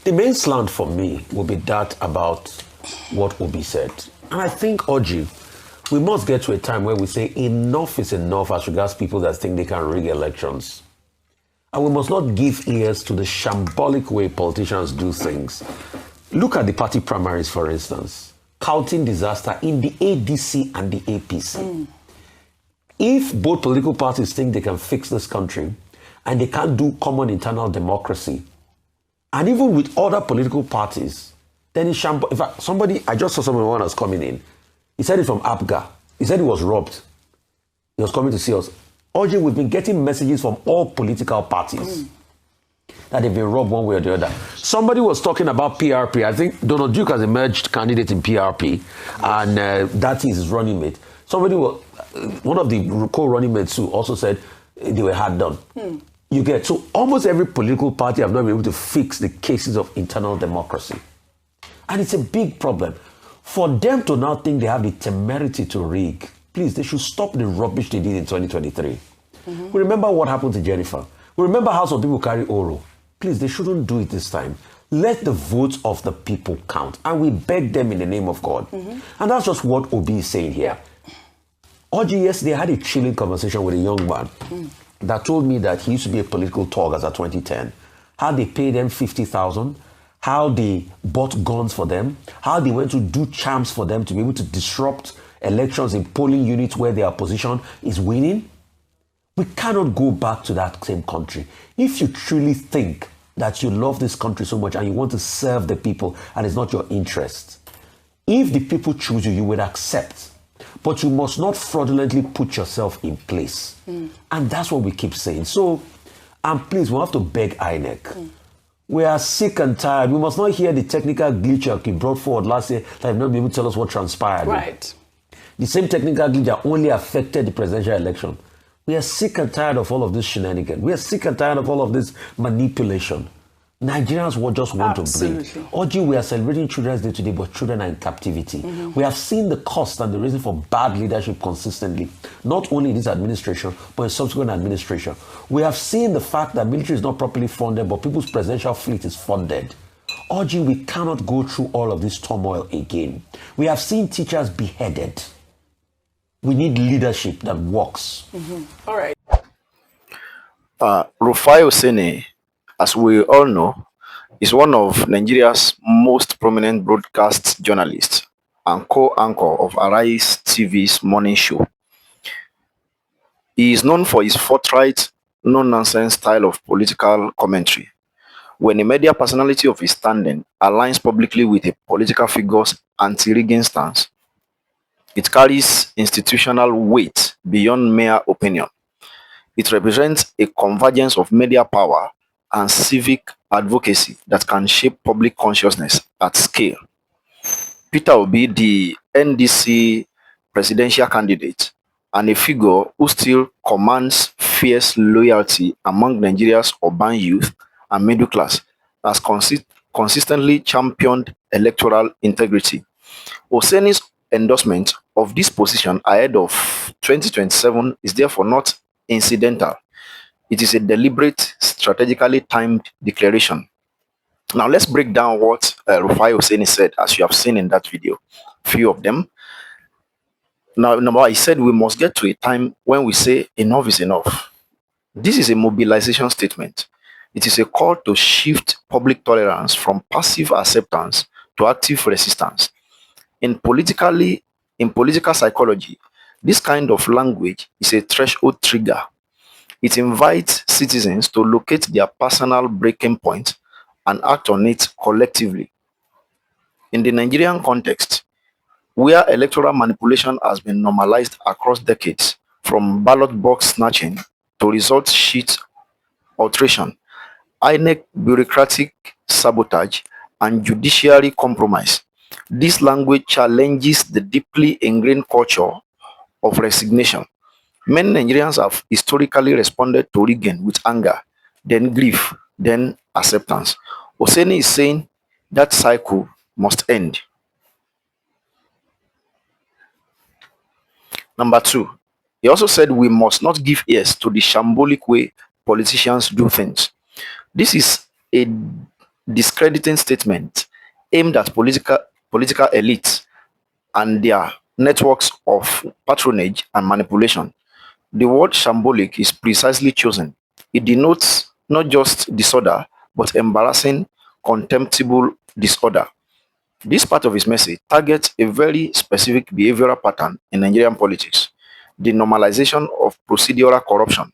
The main slant for me will be that about what Obi said. And I think, Oji, we must get to a time where we say enough is enough as regards people that think they can rig elections. And we must not give ears to the shambolic way politicians do things. Look at the party primaries, for instance. Counting disaster in the ADC and the APC. If both political parties think they can fix this country and they can't do common internal democracy, and even with other political parties, then it's in fact, I just saw someone who was coming in. He said it from APGA. He said he was robbed. He was coming to see us. Oji, we've been getting messages from all political parties that they've been robbed one way or the other. Somebody was talking about PRP. I think Donald Duke has emerged candidate in PRP, and that is his running mate. One of the co-running mates too also said they were hard done. You get, so almost every political party have not been able to fix the cases of internal democracy. And it's a big problem. For them to now think they have the temerity to rig, please, they should stop the rubbish they did in 2023. We remember what happened to Jennifer. We remember how some people carry Oro. Please, they shouldn't do it this time. Let the votes of the people count. And we beg them in the name of God. And that's just what Obi is saying here. Oji, yesterday, I had a chilling conversation with a young man that told me that he used to be a political talk as at 2010. How they paid them 50,000, how they bought guns for them, how they went to do charms for them to be able to disrupt elections in polling units where their opposition is winning. We cannot go back to that same country. If you truly think that you love this country so much and you want to serve the people and it's not your interest, if the people choose you, you will accept. But you must not fraudulently put yourself in place. And that's what we keep saying. So, and please, we have to beg INEC. We are sick and tired. We must not hear the technical glitch you brought forward last year that have not been able to tell us what transpired. Right. The same technical glitch that only affected the presidential election. We are sick and tired of all of this shenanigans. We are sick and tired of all of this manipulation. Nigerians will just want to breathe. Oji, we are celebrating Children's Day today, but children are in captivity. We have seen the cost and the reason for bad leadership consistently, not only in this administration, but in subsequent administration. We have seen the fact that military is not properly funded, but people's presidential fleet is funded. Oji, we cannot go through all of this turmoil again. We have seen teachers beheaded. We need leadership that works. All right. Rufai Oseni, as we all know, is one of Nigeria's most prominent broadcast journalists and co-anchor of Arise TV's morning show. He is known for his forthright, no-nonsense style of political commentary. When a media personality of his standing aligns publicly with a political figure's anti-rigging stance, it carries institutional weight beyond mere opinion. It represents a convergence of media power and civic advocacy that can shape public consciousness at scale. Peter Obi, the NDC presidential candidate, and a figure who still commands fierce loyalty among Nigeria's urban youth and middle class, has consistently championed electoral integrity. Oseni's endorsement of this position ahead of 2027 is therefore not incidental. It is a deliberate, strategically timed declaration. Now let's break down what Rufai Oseni said, as you have seen in that video, few of them. Now, number one, he said we must get to a time when we say enough is enough. This is a mobilization statement. It is a call to shift public tolerance from passive acceptance to active resistance. In political psychology, this kind of language is a threshold trigger. It invites citizens to locate their personal breaking point and act on it collectively. In the Nigerian context, where electoral manipulation has been normalized across decades, from ballot box snatching to result sheet alteration, INEC bureaucratic sabotage, and judiciary compromise, this language challenges the deeply ingrained culture of resignation. Many Nigerians have historically responded to rigging with anger, then grief, then acceptance. Oseni is saying that cycle must end. Number two, he also said we must not give ears to the shambolic way politicians do things. This is a discrediting statement aimed at political elites and their networks of patronage and manipulation. The word shambolic is precisely chosen. It denotes not just disorder, but embarrassing, contemptible disorder. This part of his message targets a very specific behavioral pattern in Nigerian politics: the normalization of procedural corruption.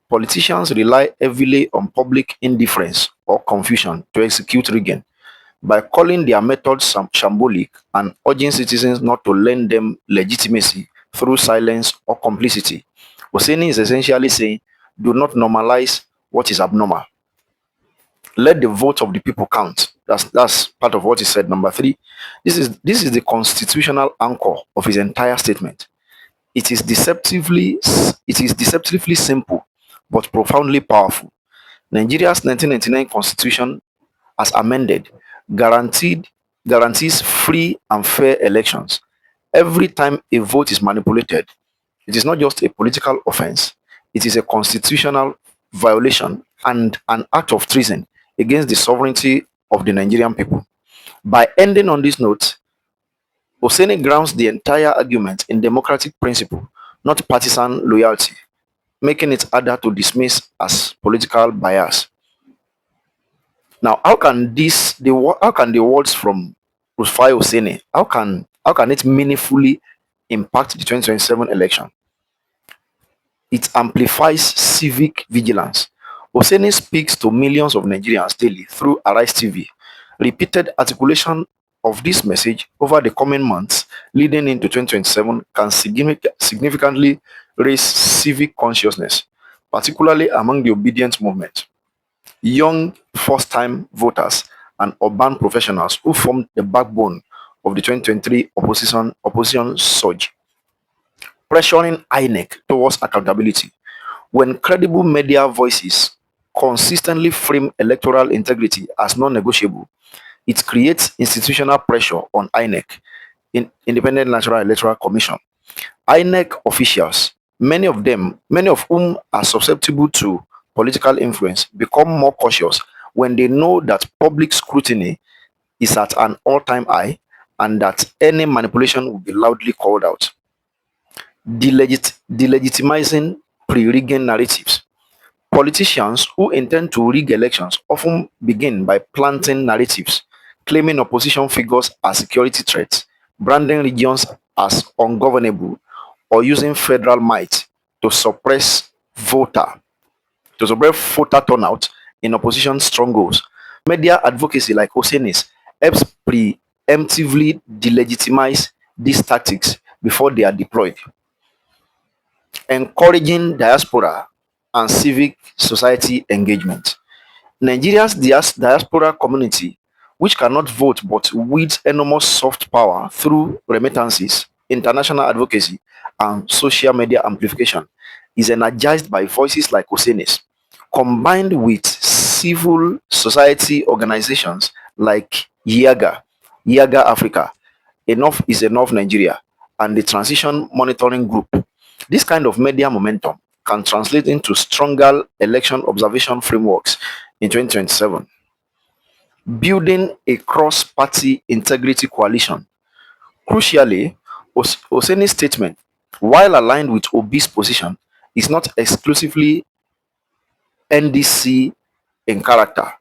Politicians rely heavily on public indifference or confusion to execute rigging. By calling their methods shambolic and urging citizens not to lend them legitimacy through silence or complicity, Oseni is essentially saying, do not normalize what is abnormal. Let the vote of the people count. That's part of what he said. Number three, this is the constitutional anchor of his entire statement. It is deceptively simple, but profoundly powerful. Nigeria's 1999 constitution, as amended, guaranteed guarantees free and fair elections. Every time a vote is manipulated, it is not just a political offense, it is a constitutional violation and an act of treason against the sovereignty of the Nigerian people. By ending on this note, Oseni grounds the entire argument in democratic principle, not partisan loyalty, making it harder to dismiss as political bias. Now, how can the words from Rufai Oseni, how can it meaningfully impact the 2027 election? It amplifies civic vigilance. Oseni speaks to millions of Nigerians daily through Arise TV. Repeated articulation of this message over the coming months leading into 2027 can significantly raise civic consciousness, particularly among the obedient movement, young first-time voters, and urban professionals who formed the backbone of the 2023 opposition surge. Pressuring INEC towards accountability. When credible media voices consistently frame electoral integrity as non-negotiable, it creates institutional pressure on INEC, Independent National Electoral Commission. INEC officials, many of whom are susceptible to political influence, become more cautious when they know that public scrutiny is at an all-time high and that any manipulation will be loudly called out. Delegitimizing pre-rigging narratives. Politicians who intend to rig elections often begin by planting narratives, claiming opposition figures as security threats, branding regions as ungovernable, or using federal might to voter suppress voter turnout in opposition strongholds. Media advocacy like Oseni's helps preemptively delegitimize these tactics before they are deployed. Encouraging diaspora and civic society engagement. Nigeria's diaspora community, which cannot vote but wields enormous soft power through remittances, international advocacy, and social media amplification, is energized by voices like Oseni's, combined with civil society organizations like Yaga Africa, Enough is Enough Nigeria, and the Transition Monitoring Group. This kind of media momentum can translate into stronger election observation frameworks in 2027. Building a cross-party integrity coalition. Crucially, Oseni's statement, while aligned with Obi's position, is not exclusively NDC in character.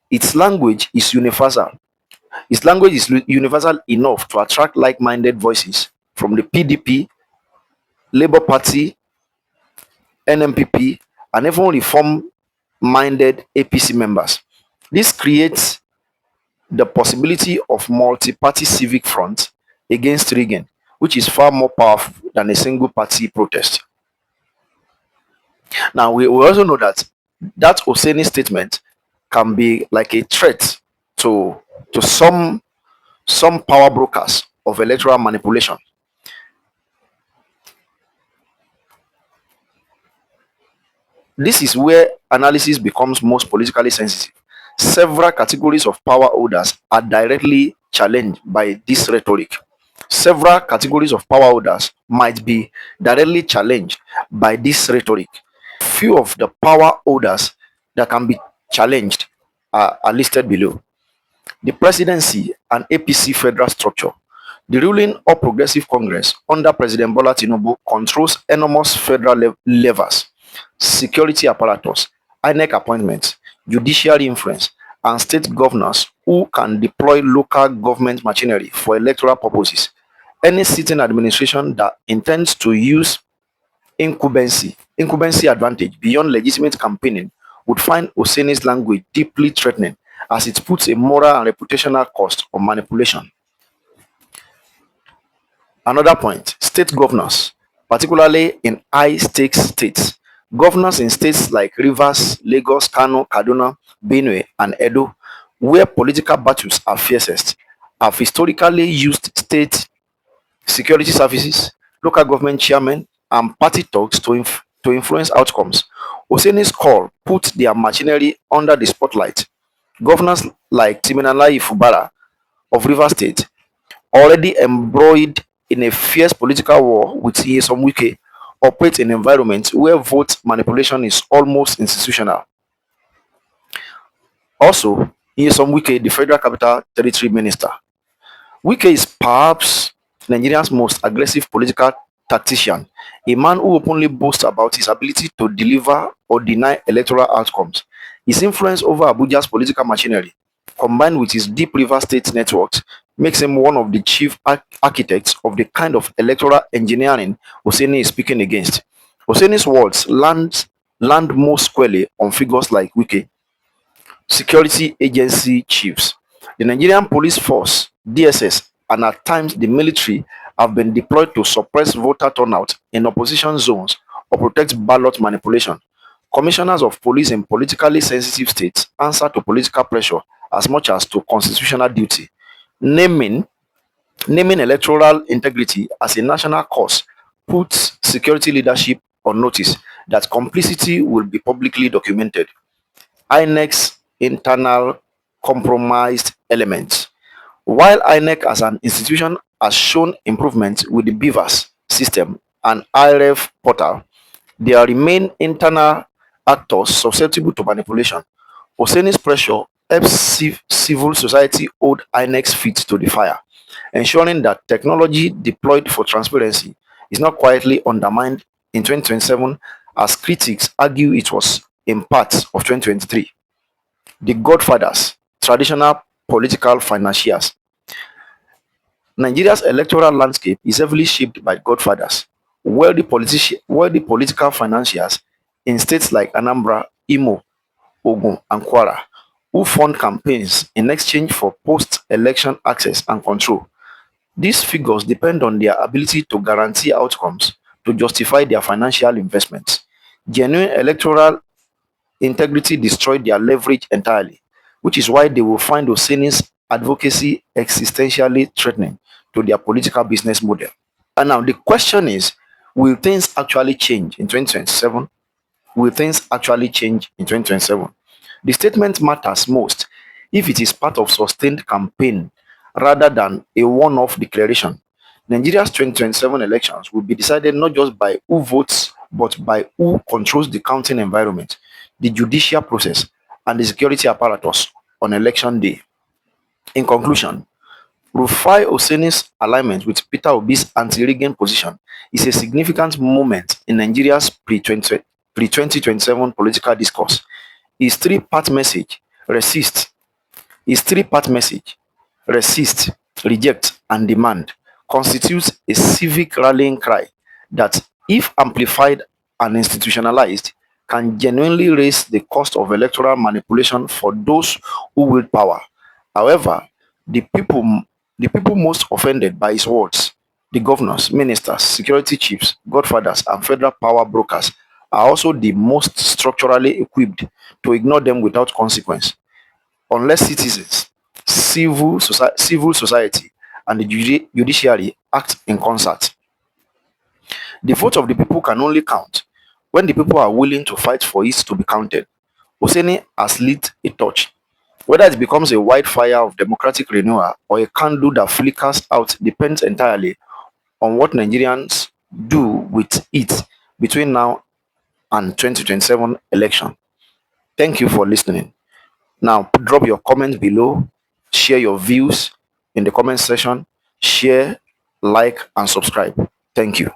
Its language is universal. Its language is universal enough to attract like-minded voices from the PDP, Labour Party, NMPP, and even reform-minded APC members. This creates the possibility of multi-party civic front against rigging, which is far more powerful than a single-party protest. Now, we also know that Oseni statement can be like a threat to some power brokers of electoral manipulation. This is where analysis becomes most politically sensitive. Several categories of power holders are directly challenged by this rhetoric. Several categories of power holders might be directly challenged by this rhetoric. Few of the power holders that can be challenged are listed below. The presidency and APC federal structure. The ruling All Progressive Congress under President Bola Tinubu controls enormous federal levers, security apparatus, INEC appointments, judiciary influence, and state governors who can deploy local government machinery for electoral purposes. Any sitting administration that intends to use incumbency advantage beyond legitimate campaigning would find Oseni's language deeply threatening as it puts a moral and reputational cost on manipulation. Another point, state governors, particularly in high-stakes states. Governors in states like Rivers, Lagos, Kano, Kaduna, Benue, and Edo, where political battles are fiercest, have historically used state security services, local government chairmen, and party talks to influence outcomes. Oseni's call put their machinery under the spotlight. Governors like Timinalayi Fubara of Rivers State, already embroiled in a fierce political war with Nyesom Wike, operate in environments where vote manipulation is almost institutional. Also, Nyesom Wike, the Federal Capital Territory Minister. Wike is perhaps Nigeria's most aggressive political tactician, a man who openly boasts about his ability to deliver or deny electoral outcomes. His influence over Abuja's political machinery, combined with his deep river state networks, makes him one of the chief architects of the kind of electoral engineering Oseni is speaking against. Oseni's words land most squarely on figures like Wike, security agency chiefs. The Nigerian police force, DSS, and at times the military have been deployed to suppress voter turnout in opposition zones or protect ballot manipulation. Commissioners of police in politically sensitive states answer to political pressure as much as to constitutional duty. Naming electoral integrity as a national cause puts security leadership on notice that complicity will be publicly documented. INEC's internal compromised elements. While INEC as an institution has shown improvement with the Beavers system and IRF portal, there remain internal actors susceptible to manipulation. Oseni's pressure helps civil society hold INEC's feet to the fire, ensuring that technology deployed for transparency is not quietly undermined in 2027 as critics argue it was in parts of 2023. The godfathers, traditional political financiers. Nigeria's electoral landscape is heavily shaped by godfathers, wealthy political financiers in states like Anambra, Imo, Ogun, and Kwara, who fund campaigns in exchange for post-election access and control. These figures depend on their ability to guarantee outcomes to justify their financial investments. Genuine electoral integrity destroyed their leverage entirely, which is why they will find Oseni's advocacy existentially threatening to their political business model. And now the question is, will things actually change in 2027? Will things actually change in 2027? The statement matters most if it is part of sustained campaign rather than a one-off declaration. Nigeria's 2027 elections will be decided not just by who votes, but by who controls the counting environment, the judicial process, and the security apparatus on election day. In conclusion, Rufai Oseni's alignment with Peter Obi's anti-rigging position is a significant moment in Nigeria's pre-2027 political discourse. His three-part message, resist, reject, and demand, constitutes a civic rallying cry that, if amplified and institutionalized, can genuinely raise the cost of electoral manipulation for those who wield power. However, the people most offended by his words, the governors, ministers, security chiefs, godfathers, and federal power brokers, are also the most structurally equipped to ignore them without consequence. Unless citizens, civil society, and the judiciary act in concert. The vote of the people can only count when the people are willing to fight for it to be counted. Oseni has lit a torch. Whether it becomes a wildfire of democratic renewal or a candle that flickers out depends entirely on what Nigerians do with it between now and 2027 election. Thank you for listening. Now, drop your comment below, share your views in the comment section, share, like, and subscribe. Thank you.